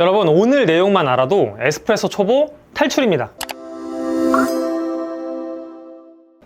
여러분, 오늘 내용만 알아도 에스프레소 초보 탈출입니다.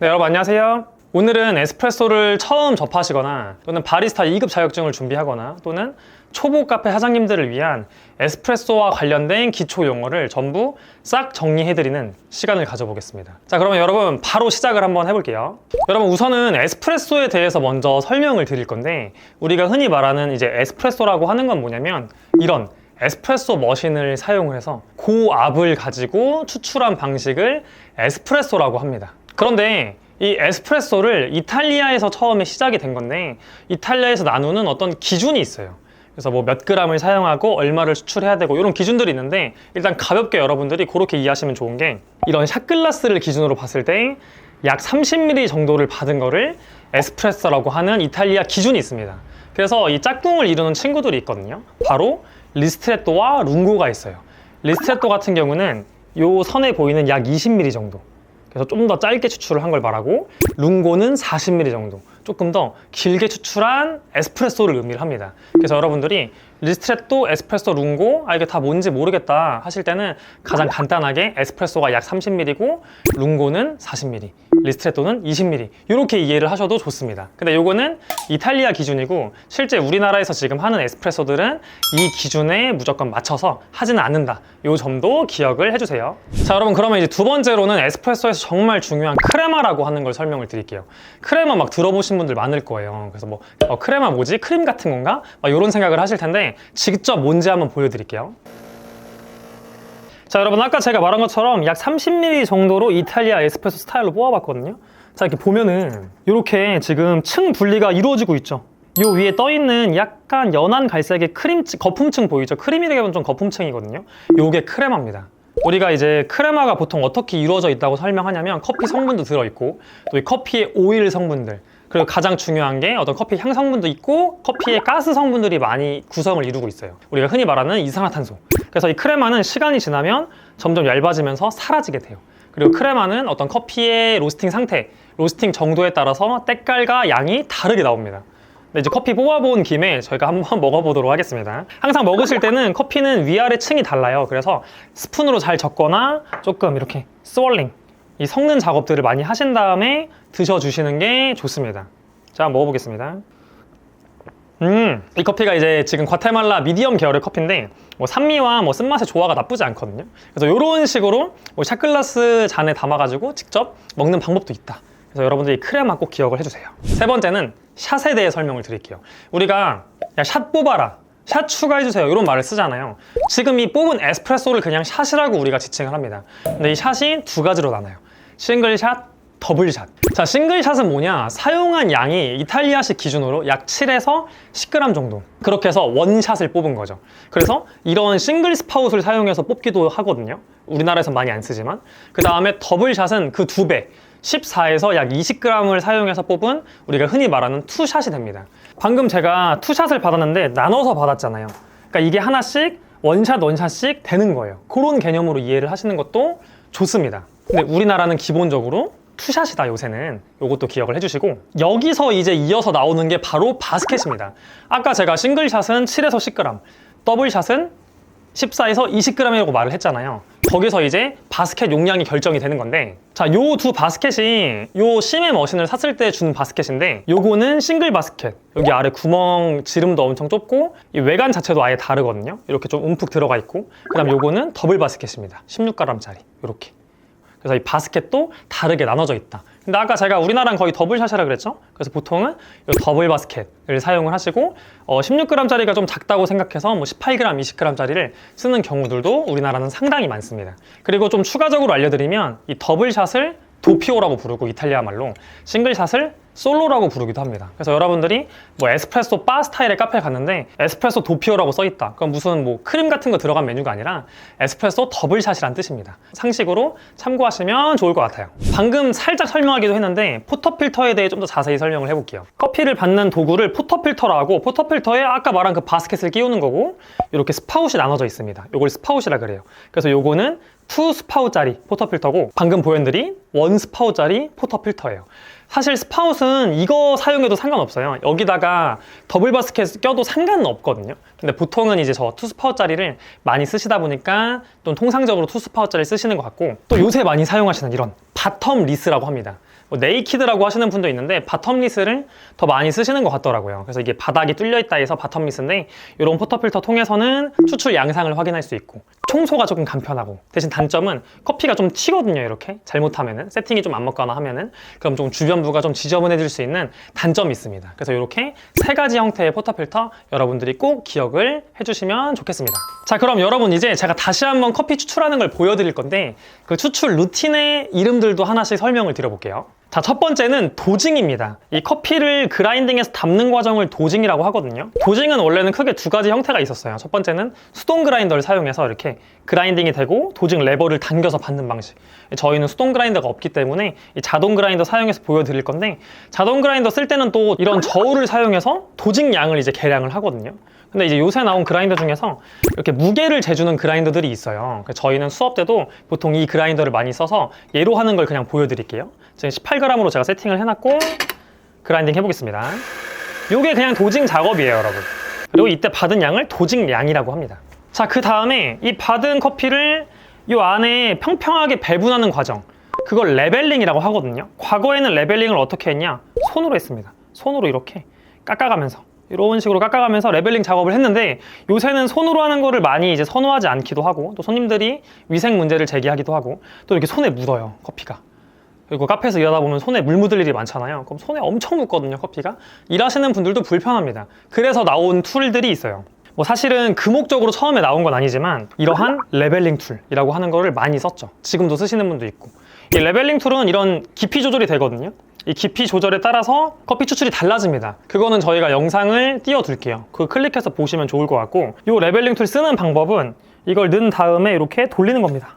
네, 여러분 안녕하세요. 오늘은 에스프레소를 처음 접하시거나 또는 바리스타 2급 자격증을 준비하거나 또는 초보 카페 사장님들을 위한 에스프레소와 관련된 기초 용어를 전부 싹 정리해드리는 시간을 가져보겠습니다. 자, 그러면 여러분 바로 시작을 한번 해볼게요. 여러분, 우선은 에스프레소에 대해서 먼저 설명을 드릴 건데, 우리가 흔히 말하는 이제 에스프레소라고 하는 건 뭐냐면 이런 에스프레소 머신을 사용을 해서 고압을 가지고 추출한 방식을 에스프레소라고 합니다. 그런데 이 에스프레소를 이탈리아에서 처음에 시작이 된 건데, 이탈리아에서 나누는 어떤 기준이 있어요. 그래서 뭐 몇 그램을 사용하고 얼마를 추출해야 되고 이런 기준들이 있는데, 일단 가볍게 여러분들이 그렇게 이해하시면 좋은 게, 이런 샷글라스를 기준으로 봤을 때 약 30ml 정도를 받은 거를 에스프레소라고 하는 이탈리아 기준이 있습니다. 그래서 이 짝꿍을 이루는 친구들이 있거든요. 바로 리스트레또와 룽고가 있어요. 리스트레또 같은 경우는 요 선에 보이는 약 20ml 정도, 그래서 좀 더 짧게 추출을 한 걸 말하고, 룽고는 40ml 정도, 조금 더 길게 추출한 에스프레소를 의미를 합니다. 그래서 여러분들이 리스트레또, 에스프레소, 룽고, 이게 다 뭔지 모르겠다 하실 때는 가장 간단하게 에스프레소가 약 30ml고 룽고는 40ml, 리스트레또는 20ml 이렇게 이해를 하셔도 좋습니다. 근데 요거는 이탈리아 기준이고, 실제 우리나라에서 지금 하는 에스프레소들은 이 기준에 무조건 맞춰서 하지는 않는다, 요 점도 기억을 해주세요. 자, 여러분, 그러면 이제 두 번째로는 에스프레소에서 정말 중요한 크레마라고 하는 걸 설명을 드릴게요. 크레마 막 들어보신 분들 많을 거예요. 그래서 뭐 크레마 뭐지? 크림 같은 건가? 막 이런 생각을 하실 텐데, 직접 뭔지 한번 보여드릴게요. 자, 여러분, 아까 제가 말한 것처럼 약 30ml 정도로 이탈리아 에스프레소 스타일로 뽑아봤거든요. 자, 이렇게 보면은 이렇게 지금 층 분리가 이루어지고 있죠. 요 위에 떠있는 약간 연한 갈색의 거품층 보이죠? 크림이라고 하면 좀 거품층이거든요. 요게 크레마입니다. 우리가 이제 크레마가 보통 어떻게 이루어져 있다고 설명하냐면, 커피 성분도 들어있고, 또 이 커피의 오일 성분들, 그리고 가장 중요한 게 어떤 커피 향 성분도 있고, 커피의 가스 성분들이 많이 구성을 이루고 있어요. 우리가 흔히 말하는 이산화탄소. 그래서 이 크레마는 시간이 지나면 점점 얇아지면서 사라지게 돼요. 그리고 크레마는 어떤 커피의 로스팅 상태, 로스팅 정도에 따라서 때깔과 양이 다르게 나옵니다. 근데 이제 커피 뽑아본 김에 저희가 한번 먹어보도록 하겠습니다. 항상 먹으실 때는 커피는 위아래 층이 달라요. 그래서 스푼으로 잘 적거나 조금 이렇게 스월링, 이 섞는 작업들을 많이 하신 다음에 드셔주시는 게 좋습니다. 자, 한번 먹어보겠습니다. 이 커피가 이제 지금 과테말라 미디엄 계열의 커피인데, 뭐 산미와 뭐 쓴맛의 조화가 나쁘지 않거든요. 그래서 이런 식으로 뭐 샷글라스 잔에 담아가지고 직접 먹는 방법도 있다. 그래서 여러분들이 크레마 꼭 기억을 해주세요. 세 번째는 샷에 대해 설명을 드릴게요. 우리가 야, 샷 뽑아라, 샷 추가해주세요, 이런 말을 쓰잖아요. 지금 이 뽑은 에스프레소를 그냥 샷이라고 우리가 지칭을 합니다. 근데 이 샷이 두 가지로 나눠요. 싱글샷, 더블샷. 자, 싱글샷은 뭐냐? 사용한 양이 이탈리아식 기준으로 약 7에서 10g 정도, 그렇게 해서 원샷을 뽑은 거죠. 그래서 이런 싱글 스파웃을 사용해서 뽑기도 하거든요. 우리나라에서 많이 안 쓰지만. 그 다음에 더블샷은 그 2배, 14에서 약 20g을 사용해서 뽑은 우리가 흔히 말하는 투샷이 됩니다. 방금 제가 투샷을 받았는데 나눠서 받았잖아요. 그러니까 이게 하나씩 원샷씩 되는 거예요. 그런 개념으로 이해를 하시는 것도 좋습니다. 근데 우리나라는 기본적으로 투샷이다, 요새는. 요것도 기억을 해주시고, 여기서 이제 이어서 나오는 게 바로 바스켓입니다. 아까 제가 싱글샷은 7에서 10g, 더블샷은 14에서 20g이라고 말을 했잖아요. 거기서 이제 바스켓 용량이 결정이 되는 건데, 자, 요 두 바스켓이 요 심해 머신을 샀을 때 준 바스켓인데, 요거는 싱글 바스켓, 여기 아래 구멍 지름도 엄청 좁고 이 외관 자체도 아예 다르거든요. 이렇게 좀 움푹 들어가 있고, 그 다음 요거는 더블 바스켓입니다. 16g짜리 이렇게. 그래서 이 바스켓도 다르게 나눠져 있다. 근데 아까 제가 우리나라는 거의 더블샷이라 그랬죠? 그래서 보통은 이 더블 바스켓을 사용을 하시고, 16g짜리가 좀 작다고 생각해서 뭐 18g, 20g짜리를 쓰는 경우들도 우리나라는 상당히 많습니다. 그리고 좀 추가적으로 알려드리면, 이 더블샷을 도피오라고 부르고, 이탈리아 말로 싱글샷을 솔로라고 부르기도 합니다. 그래서 여러분들이 뭐 에스프레소 바 스타일의 카페에 갔는데 에스프레소 도피오라고 써있다, 그럼 무슨 뭐 크림 같은 거 들어간 메뉴가 아니라 에스프레소 더블샷이란 뜻입니다. 상식으로 참고하시면 좋을 것 같아요. 방금 살짝 설명하기도 했는데 포터필터에 대해 좀 더 자세히 설명을 해볼게요. 커피를 받는 도구를 포터필터라고, 포터필터에 아까 말한 그 바스켓을 끼우는 거고, 이렇게 스파웃이 나눠져 있습니다. 이걸 스파웃이라 그래요. 그래서 요거는 2스파웃짜리 포터필터고, 방금 보여드린 1스파웃짜리 포터필터예요. 사실 스파웃은 이거 사용해도 상관없어요. 여기다가 더블 바스켓 껴도 상관은 없거든요. 근데 보통은 이제 저 투스파웃짜리를 많이 쓰시다 보니까 또 통상적으로 투스파웃짜리 쓰시는 것 같고, 또 요새 많이 사용하시는 이런 바텀 리스라고 합니다. 네이키드라고 하시는 분도 있는데 바텀 리스를 더 많이 쓰시는 것 같더라고요. 그래서 이게 바닥이 뚫려 있다 해서 바텀 리스인데, 이런 포터필터 통해서는 추출 양상을 확인할 수 있고 청소가 조금 간편하고, 대신 단점은 커피가 좀 튀거든요. 이렇게 잘못하면은, 세팅이 좀 안 맞거나 하면은, 그럼 좀 주변부가 좀 지저분해질 수 있는 단점이 있습니다. 그래서 이렇게 세 가지 형태의 포터필터 여러분들이 꼭 기억을 해주시면 좋겠습니다. 자, 그럼 여러분 이제 제가 다시 한번 커피 추출하는 걸 보여드릴 건데, 그 추출 루틴의 이름들도 하나씩 설명을 드려볼게요. 자, 첫 번째는 도징입니다. 이 커피를 그라인딩해서 담는 과정을 도징이라고 하거든요. 도징은 원래는 크게 두 가지 형태가 있었어요. 첫 번째는 수동 그라인더를 사용해서 이렇게 그라인딩이 되고 도징 레버를 당겨서 받는 방식. 저희는 수동 그라인더가 없기 때문에 이 자동 그라인더 사용해서 보여드릴 건데, 자동 그라인더 쓸 때는 또 이런 저울을 사용해서 도징 양을 이제 계량을 하거든요. 근데 이제 요새 나온 그라인더 중에서 이렇게 무게를 재주는 그라인더들이 있어요. 저희는 수업 때도 보통 이 그라인더를 많이 써서 얘로 하는 걸 그냥 보여드릴게요. 지금 18g으로 제가 세팅을 해놨고 그라인딩 해보겠습니다. 이게 그냥 도징 작업이에요, 여러분. 그리고 이때 받은 양을 도징량이라고 합니다. 자, 그 다음에 이 받은 커피를 이 안에 평평하게 배분하는 과정, 그걸 레벨링이라고 하거든요. 과거에는 레벨링을 어떻게 했냐? 손으로 했습니다. 손으로 이렇게 깎아가면서, 이런 식으로 깎아가면서 레벨링 작업을 했는데, 요새는 손으로 하는 거를 많이 이제 선호하지 않기도 하고, 또 손님들이 위생 문제를 제기하기도 하고, 또 이렇게 손에 묻어요, 커피가. 그리고 카페에서 일하다 보면 손에 물 묻을 일이 많잖아요. 그럼 손에 엄청 묻거든요, 커피가. 일하시는 분들도 불편합니다. 그래서 나온 툴들이 있어요. 뭐 사실은 그 목적으로 처음에 나온 건 아니지만 이러한 레벨링 툴이라고 하는 거를 많이 썼죠. 지금도 쓰시는 분도 있고. 이 레벨링 툴은 이런 깊이 조절이 되거든요. 이 깊이 조절에 따라서 커피 추출이 달라집니다. 그거는 저희가 영상을 띄워둘게요. 그거 클릭해서 보시면 좋을 것 같고, 이 레벨링 툴 쓰는 방법은 이걸 넣은 다음에 이렇게 돌리는 겁니다.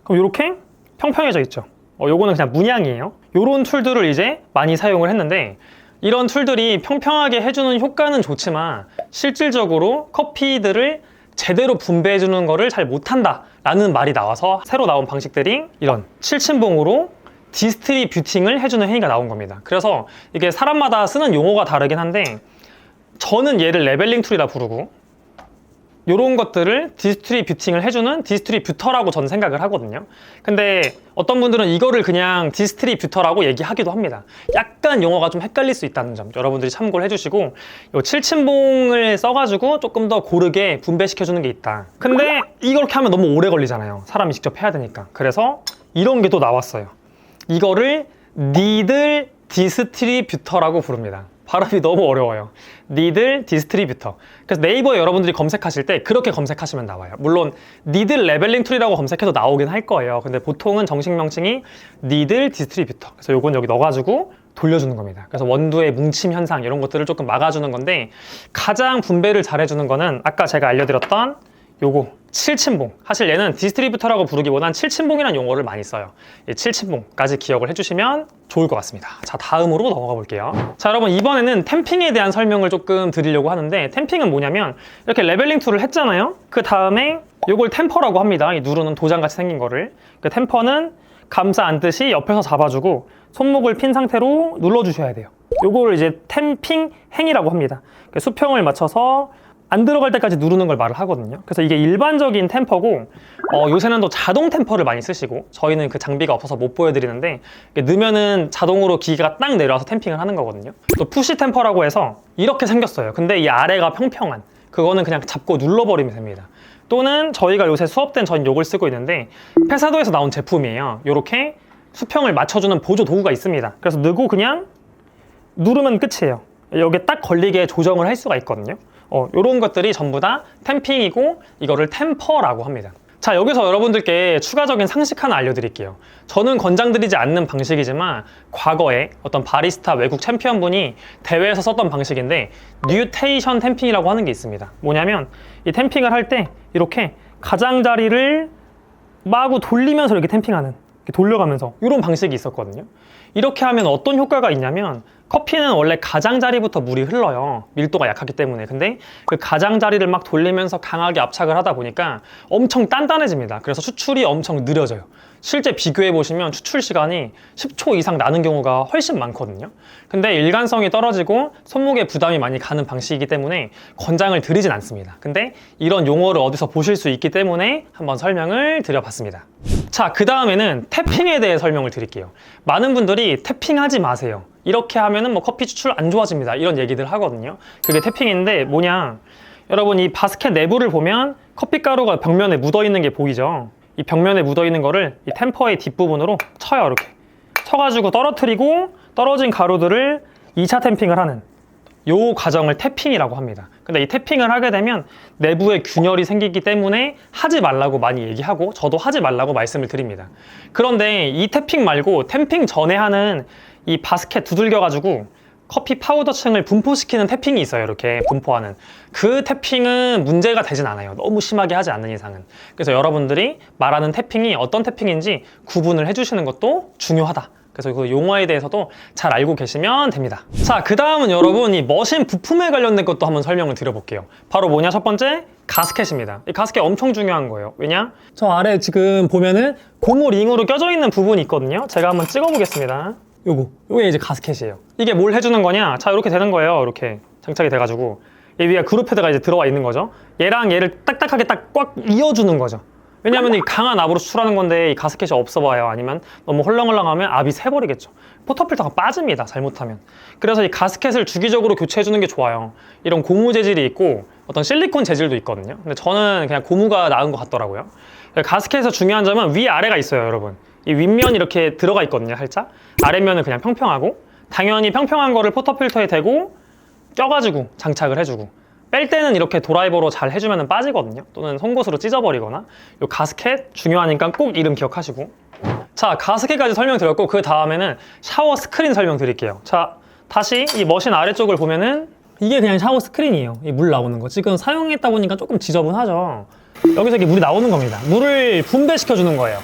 그럼 이렇게 평평해져 있죠. 요거는 그냥 문양이에요. 요런 툴들을 이제 많이 사용을 했는데, 이런 툴들이 평평하게 해주는 효과는 좋지만 실질적으로 커피들을 제대로 분배해주는 거를 잘 못한다 라는 말이 나와서 새로 나온 방식들이 이런 7친봉으로 디스트리뷰팅을 해주는 행위가 나온 겁니다. 그래서 이게 사람마다 쓰는 용어가 다르긴 한데, 저는 얘를 레벨링 툴이라 부르고, 이런 것들을 디스트리뷰팅을 해주는 디스트리뷰터라고 저는 생각을 하거든요. 근데 어떤 분들은 이거를 그냥 디스트리뷰터라고 얘기하기도 합니다. 약간 용어가 좀 헷갈릴 수 있다는 점 여러분들이 참고를 해주시고, 요 7친봉을 써가지고 조금 더 고르게 분배시켜주는 게 있다. 근데 이렇게 하면 너무 오래 걸리잖아요. 사람이 직접 해야 되니까. 그래서 이런 게 또 나왔어요. 이거를 니들 디스트리뷰터라고 부릅니다. 발음이 너무 어려워요. 니들 디스트리뷰터. 그래서 네이버에 여러분들이 검색하실 때 그렇게 검색하시면 나와요. 물론 니들 레벨링 툴이라고 검색해도 나오긴 할 거예요. 근데 보통은 정식 명칭이 니들 디스트리뷰터. 그래서 요건 여기 넣어가지고 돌려주는 겁니다. 그래서 원두의 뭉침 현상 이런 것들을 조금 막아주는 건데, 가장 분배를 잘해주는 거는 아까 제가 알려드렸던 요거 7친봉. 사실 얘는 디스트리뷰터라고 부르기보단 7친봉이라는 용어를 많이 써요. 이 7친봉까지 기억을 해주시면 좋을 것 같습니다. 자, 다음으로 넘어가 볼게요. 자, 여러분 이번에는 템핑에 대한 설명을 조금 드리려고 하는데, 템핑은 뭐냐면 이렇게 레벨링 툴을 했잖아요. 그 다음에 요걸 템퍼라고 합니다. 이 누르는 도장같이 생긴 거를. 그 템퍼는 감싸 안듯이 옆에서 잡아주고 손목을 핀 상태로 눌러주셔야 돼요. 요거를 이제 템핑 행위라고 합니다. 수평을 맞춰서 안 들어갈 때까지 누르는 걸 말을 하거든요. 그래서 이게 일반적인 템퍼고, 요새는 또 자동 템퍼를 많이 쓰시고, 저희는 그 장비가 없어서 못 보여드리는데, 넣으면은 자동으로 기계가 딱 내려와서 템핑을 하는 거거든요. 또 푸시 템퍼라고 해서 이렇게 생겼어요. 근데 이 아래가 평평한, 그거는 그냥 잡고 눌러버리면 됩니다. 또는 저희가 요새 수업 때는 전 요걸 쓰고 있는데, 페사도에서 나온 제품이에요. 요렇게 수평을 맞춰주는 보조 도구가 있습니다. 그래서 넣고 그냥 누르면 끝이에요. 여기에 딱 걸리게 조정을 할 수가 있거든요. 요런 것들이 전부 다 템핑이고, 이거를 템퍼라고 합니다. 자, 여기서 여러분들께 추가적인 상식 하나 알려드릴게요. 저는 권장드리지 않는 방식이지만 과거에 어떤 바리스타 외국 챔피언분이 대회에서 썼던 방식인데, 뉴테이션 템핑이라고 하는 게 있습니다. 뭐냐면 이 템핑을 할 때 이렇게 가장자리를 마구 돌리면서 이렇게 템핑하는, 이렇게 돌려가면서 이런 방식이 있었거든요. 이렇게 하면 어떤 효과가 있냐면, 커피는 원래 가장자리부터 물이 흘러요. 밀도가 약하기 때문에. 근데 그 가장자리를 막 돌리면서 강하게 압착을 하다 보니까 엄청 단단해집니다. 그래서 추출이 엄청 느려져요. 실제 비교해 보시면 추출 시간이 10초 이상 나는 경우가 훨씬 많거든요. 근데 일관성이 떨어지고 손목에 부담이 많이 가는 방식이기 때문에 권장을 드리진 않습니다. 근데 이런 용어를 어디서 보실 수 있기 때문에 한번 설명을 드려봤습니다. 자, 그 다음에는 태핑에 대해 설명을 드릴게요. 많은 분들이 태핑하지 마세요. 이렇게 하면은 뭐 커피 추출 안 좋아집니다. 이런 얘기들 하거든요. 그게 태핑인데 뭐냐? 여러분 이 바스켓 내부를 보면 커피 가루가 벽면에 묻어 있는 게 보이죠? 이 벽면에 묻어 있는 거를 이 템퍼의 뒷부분으로 쳐요. 이렇게 쳐가지고 떨어뜨리고 떨어진 가루들을 2차 템핑을 하는 요 과정을 태핑이라고 합니다. 근데 이 태핑을 하게 되면 내부에 균열이 생기기 때문에 하지 말라고 많이 얘기하고 저도 하지 말라고 말씀을 드립니다. 그런데 이 태핑 말고 템핑 전에 하는 이 바스켓 두들겨 가지고 커피 파우더층을 분포시키는 태핑이 있어요. 이렇게 분포하는 그 태핑은 문제가 되진 않아요. 너무 심하게 하지 않는 이상은. 그래서 여러분들이 말하는 태핑이 어떤 태핑인지 구분을 해주시는 것도 중요하다. 그래서 그 용어에 대해서도 잘 알고 계시면 됩니다. 자, 그 다음은 여러분 이 머신 부품에 관련된 것도 한번 설명을 드려볼게요. 바로 뭐냐? 첫 번째 가스켓입니다. 이 가스켓 엄청 중요한 거예요. 왜냐? 저 아래 지금 보면은 고무 링으로 껴져 있는 부분이 있거든요. 제가 한번 찍어보겠습니다. 요게 이제 가스켓이에요. 이게 뭘 해주는 거냐? 자, 이렇게 되는 거예요. 이렇게 장착이 돼가지고 얘 위에 그룹 패드가 이제 들어와 있는 거죠. 얘랑 얘를 딱딱하게 딱 꽉 이어주는 거죠. 왜냐면 이 강한 압으로 추출하는 건데 이 가스켓이 없어봐요. 아니면 너무 헐렁헐렁하면 압이 새버리겠죠. 포터필터가 빠집니다. 잘못하면. 그래서 이 가스켓을 주기적으로 교체해주는 게 좋아요. 이런 고무 재질이 있고 어떤 실리콘 재질도 있거든요. 근데 저는 그냥 고무가 나은 것 같더라고요. 가스켓에서 중요한 점은 위아래가 있어요, 여러분. 이 윗면이 이렇게 들어가 있거든요, 살짝. 아랫면은 그냥 평평하고 당연히 평평한 거를 포터필터에 대고 껴가지고 장착을 해주고 뺄 때는 이렇게 드라이버로 잘 해주면 빠지거든요. 또는 송곳으로 찢어버리거나. 요 가스켓 중요하니까 꼭 이름 기억하시고. 자, 가스켓까지 설명드렸고 그 다음에는 샤워 스크린 설명드릴게요. 자, 다시 이 머신 아래쪽을 보면은 이게 그냥 샤워 스크린이에요. 이 물 나오는 거. 지금 사용했다 보니까 조금 지저분하죠. 여기서 이렇게 물이 나오는 겁니다. 물을 분배시켜주는 거예요.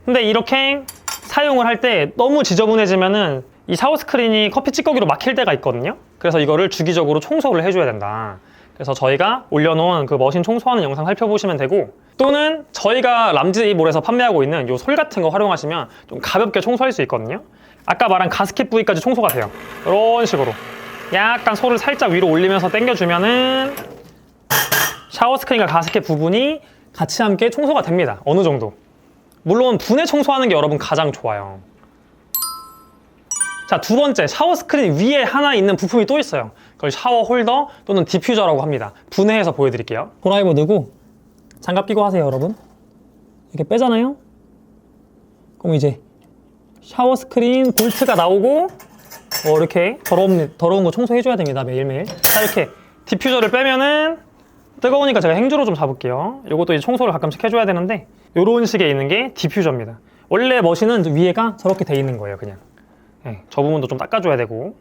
근데 이렇게 사용을 할 때 너무 지저분해지면은 이 샤워 스크린이 커피 찌꺼기로 막힐 때가 있거든요. 그래서 이거를 주기적으로 청소를 해줘야 된다. 그래서 저희가 올려놓은 그 머신 청소하는 영상 살펴보시면 되고, 또는 저희가 람지몰에서 판매하고 있는 요 솔 같은 거 활용하시면 좀 가볍게 청소할 수 있거든요. 아까 말한 가스켓 부위까지 청소가 돼요. 이런 식으로 약간 솔을 살짝 위로 올리면서 당겨주면은 샤워 스크린과 가스켓 부분이 같이 함께 청소가 됩니다. 어느 정도. 물론 분해 청소하는 게 여러분 가장 좋아요. 자, 두 번째, 샤워 스크린 위에 하나 있는 부품이 또 있어요. 그걸 샤워 홀더 또는 디퓨저라고 합니다. 분해해서 보여드릴게요. 드라이버 넣고 장갑 끼고 하세요, 여러분. 이렇게 빼잖아요. 그럼 이제 샤워 스크린 볼트가 나오고 이렇게 더러운 거 청소해줘야 됩니다, 매일매일. 자, 이렇게 디퓨저를 빼면은 뜨거우니까 제가 행주로 좀 잡을게요. 이것도 이제 청소를 가끔씩 해줘야 되는데 이런 식의 있는 게 디퓨저입니다. 원래 머신은 위에가 저렇게 돼 있는 거예요, 그냥. 네, 저 부분도 좀 닦아줘야 되고.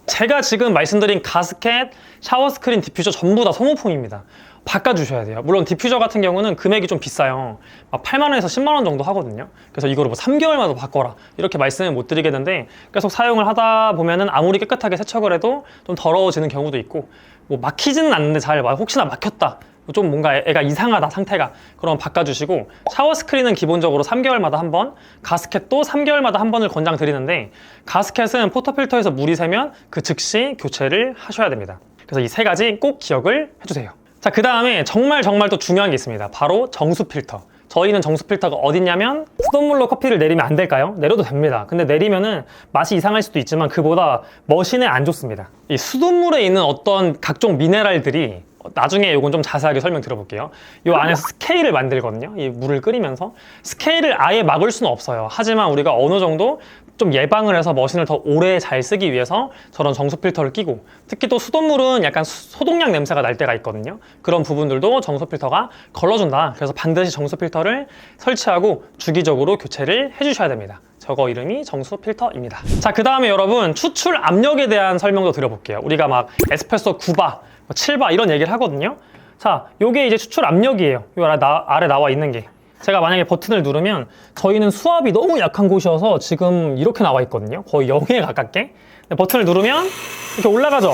제가 지금 말씀드린 가스켓, 샤워 스크린, 디퓨저 전부 다 소모품입니다. 바꿔주셔야 돼요. 물론 디퓨저 같은 경우는 금액이 좀 비싸요. 막 8만 원에서 10만 원 정도 하거든요. 그래서 이거를 뭐 3개월마다 바꿔라 이렇게 말씀을 못 드리겠는데, 계속 사용을 하다 보면은 아무리 깨끗하게 세척을 해도 좀 더러워지는 경우도 있고, 뭐 막히지는 않는데 잘 혹시나 막혔다, 좀 뭔가 애가 이상하다 상태가, 그럼 바꿔주시고, 샤워 스크린은 기본적으로 3개월마다 한 번, 가스켓도 3개월마다 한 번을 권장드리는데, 가스켓은 포터필터에서 물이 새면 그 즉시 교체를 하셔야 됩니다. 그래서 이 세 가지 꼭 기억을 해주세요. 자, 그 다음에 정말 또 중요한 게 있습니다. 바로 정수 필터. 저희는 정수 필터가 어딨냐면, 수돗물로 커피를 내리면 안 될까요? 내려도 됩니다. 근데 내리면은 맛이 이상할 수도 있지만 그보다 머신에 안 좋습니다. 이 수돗물에 있는 어떤 각종 미네랄들이, 나중에 이건 좀 자세하게 설명 드려볼게요. 이 안에서 스케일을 만들거든요. 이 물을 끓이면서 스케일을 아예 막을 수는 없어요. 하지만 우리가 어느 정도 좀 예방을 해서 머신을 더 오래 잘 쓰기 위해서 저런 정수 필터를 끼고, 특히 또 수돗물은 약간 소독약 냄새가 날 때가 있거든요. 그런 부분들도 정수 필터가 걸러준다. 그래서 반드시 정수 필터를 설치하고 주기적으로 교체를 해주셔야 됩니다. 저거 이름이 정수 필터입니다. 자, 그 다음에 여러분 추출 압력에 대한 설명도 드려볼게요. 우리가 막 에스프레소 9바, 7바 이런 얘기를 하거든요. 자, 요게 이제 추출 압력이에요. 요 아래 나와 있는 게. 제가 만약에 버튼을 누르면 저희는 수압이 너무 약한 곳이어서 지금 이렇게 나와 있거든요. 거의 0에 가깝게 버튼을 누르면 이렇게 올라가죠.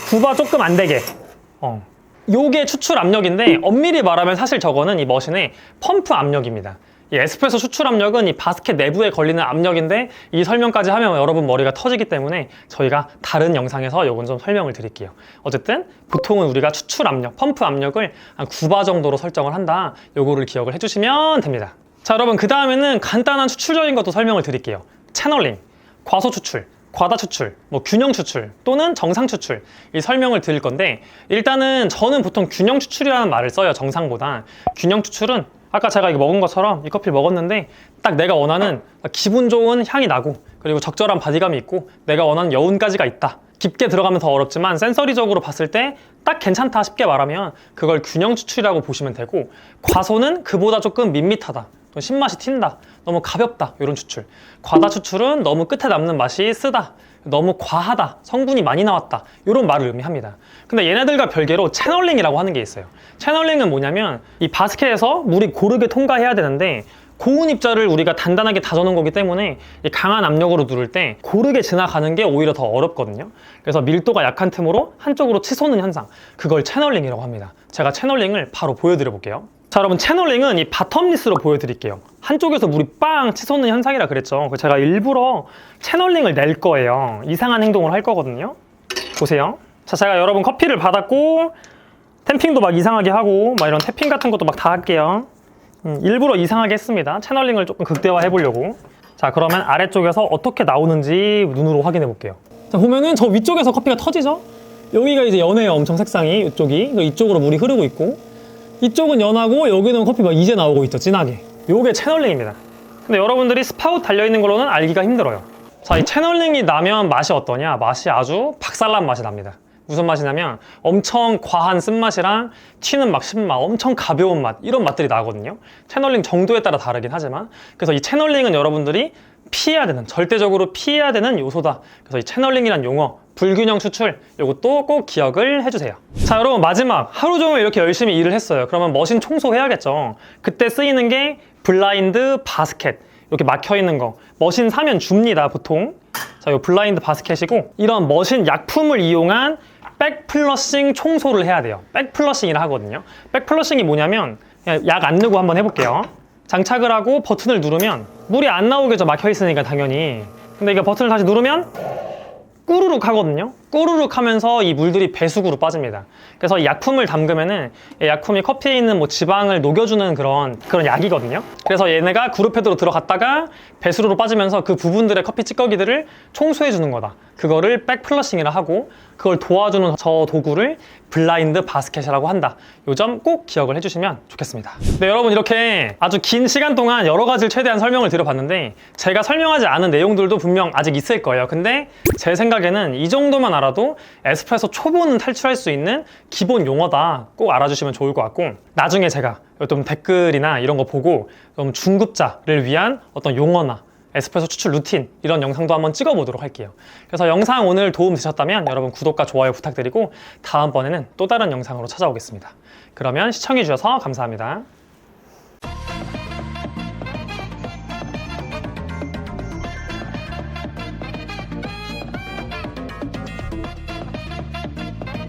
굽아 조금 안 되게. 요게 추출 압력인데 엄밀히 말하면 사실 저거는 이 머신의 펌프 압력입니다. 이 에스프레소 추출 압력은 이 바스켓 내부에 걸리는 압력인데 이 설명까지 하면 여러분 머리가 터지기 때문에 저희가 다른 영상에서 요건 좀 설명을 드릴게요. 어쨌든 보통은 우리가 추출 압력, 펌프 압력을 한 9바 정도로 설정을 한다. 요거를 기억을 해주시면 됩니다. 자, 여러분 그 다음에는 간단한 추출적인 것도 설명을 드릴게요. 채널링, 과소 추출, 과다 추출, 균형 추출 또는 정상 추출 이 설명을 드릴 건데 일단은 저는 보통 균형 추출이라는 말을 써요. 정상보다. 균형 추출은 아까 제가 이거 먹은 것처럼 이 커피를 먹었는데 딱 내가 원하는 기분 좋은 향이 나고 그리고 적절한 바디감이 있고 내가 원하는 여운까지가 있다. 깊게 들어가면 더 어렵지만 센서리적으로 봤을 때 딱 괜찮다 쉽게 말하면 그걸 균형 추출이라고 보시면 되고 과소는 그보다 조금 밋밋하다. 또 신맛이 튄다. 너무 가볍다. 이런 추출. 과다 추출은 너무 끝에 남는 맛이 쓰다. 너무 과하다. 성분이 많이 나왔다. 이런 말을 의미합니다. 근데 얘네들과 별개로 채널링이라고 하는 게 있어요. 채널링은 뭐냐면 이 바스켓에서 물이 고르게 통과해야 되는데 고운 입자를 우리가 단단하게 다져놓은 거기 때문에 이 강한 압력으로 누를 때 고르게 지나가는 게 오히려 더 어렵거든요. 그래서 밀도가 약한 틈으로 한쪽으로 치솟는 현상. 그걸 채널링이라고 합니다. 제가 채널링을 바로 보여드려 볼게요. 자, 여러분 채널링은 이 바텀리스로 보여드릴게요. 한쪽에서 물이 빵 치솟는 현상이라 그랬죠. 그래서 제가 일부러 채널링을 낼 거예요. 이상한 행동을 할 거거든요. 보세요. 자, 제가 여러분 커피를 받았고 탬핑도 막 이상하게 하고 막 이런 탭핑 같은 것도 막 다 할게요. 일부러 이상하게 했습니다. 채널링을 조금 극대화 해보려고. 자, 그러면 아래쪽에서 어떻게 나오는지 눈으로 확인해 볼게요. 자, 보면은 저 위쪽에서 커피가 터지죠? 여기가 이제 연해요. 엄청 색상이. 이쪽이. 이쪽으로 물이 흐르고 있고 이쪽은 연하고 여기는 커피가 이제 나오고 있죠. 진하게. 요게 채널링입니다. 근데 여러분들이 스파웃 달려있는 걸로는 알기가 힘들어요. 자, 이 채널링이 나면 맛이 어떠냐? 맛이 아주 박살난 맛이 납니다. 무슨 맛이 나면 엄청 과한 쓴맛이랑 튀는 막 신맛, 엄청 가벼운 맛 이런 맛들이 나거든요. 채널링 정도에 따라 다르긴 하지만 그래서 이 채널링은 여러분들이 피해야 되는, 절대적으로 피해야 되는 요소다. 그래서 이 채널링이란 용어, 불균형 추출 이것도 꼭 기억을 해주세요. 자, 여러분 마지막 하루 종일 이렇게 열심히 일을 했어요. 그러면 머신 청소해야겠죠. 그때 쓰이는 게 블라인드 바스켓 이렇게 막혀있는 거 머신 사면 줍니다 보통. 자, 이 블라인드 바스켓이고 이런 머신 약품을 이용한 백플러싱 청소를 해야 돼요. 백플러싱이라 하거든요. 백플러싱이 뭐냐면 약 안 넣고 한번 해볼게요. 장착을 하고 버튼을 누르면 물이 안 나오겠죠. 막혀 있으니까 당연히. 근데 이거 버튼을 다시 누르면 꾸르륵 하거든요. 꾸르륵 하면서 이 물들이 배수구로 빠집니다. 그래서 이 약품을 담그면은 이 약품이 커피에 있는 지방을 녹여주는 그런 약이거든요. 그래서 얘네가 그룹헤드로 들어갔다가 배수로로 빠지면서 그 부분들의 커피 찌꺼기들을 청소해 주는 거다. 그거를 백플러싱이라 하고 그걸 도와주는 저 도구를 블라인드 바스켓이라고 한다. 요 점 꼭 기억을 해주시면 좋겠습니다. 네, 여러분 이렇게 아주 긴 시간 동안 여러 가지를 최대한 설명을 드려봤는데 제가 설명하지 않은 내용들도 분명 아직 있을 거예요. 근데 제 생각에는 이 정도만 알아도 에스프레소 초보는 탈출할 수 있는 기본 용어다. 꼭 알아주시면 좋을 것 같고 나중에 제가 좀 댓글이나 이런 거 보고 좀 중급자를 위한 어떤 용어나 에스프레소 추출 루틴 이런 영상도 한번 찍어보도록 할게요. 그래서 영상 오늘 도움 되셨다면 여러분 구독과 좋아요 부탁드리고 다음번에는 또 다른 영상으로 찾아오겠습니다. 그러면 시청해주셔서 감사합니다.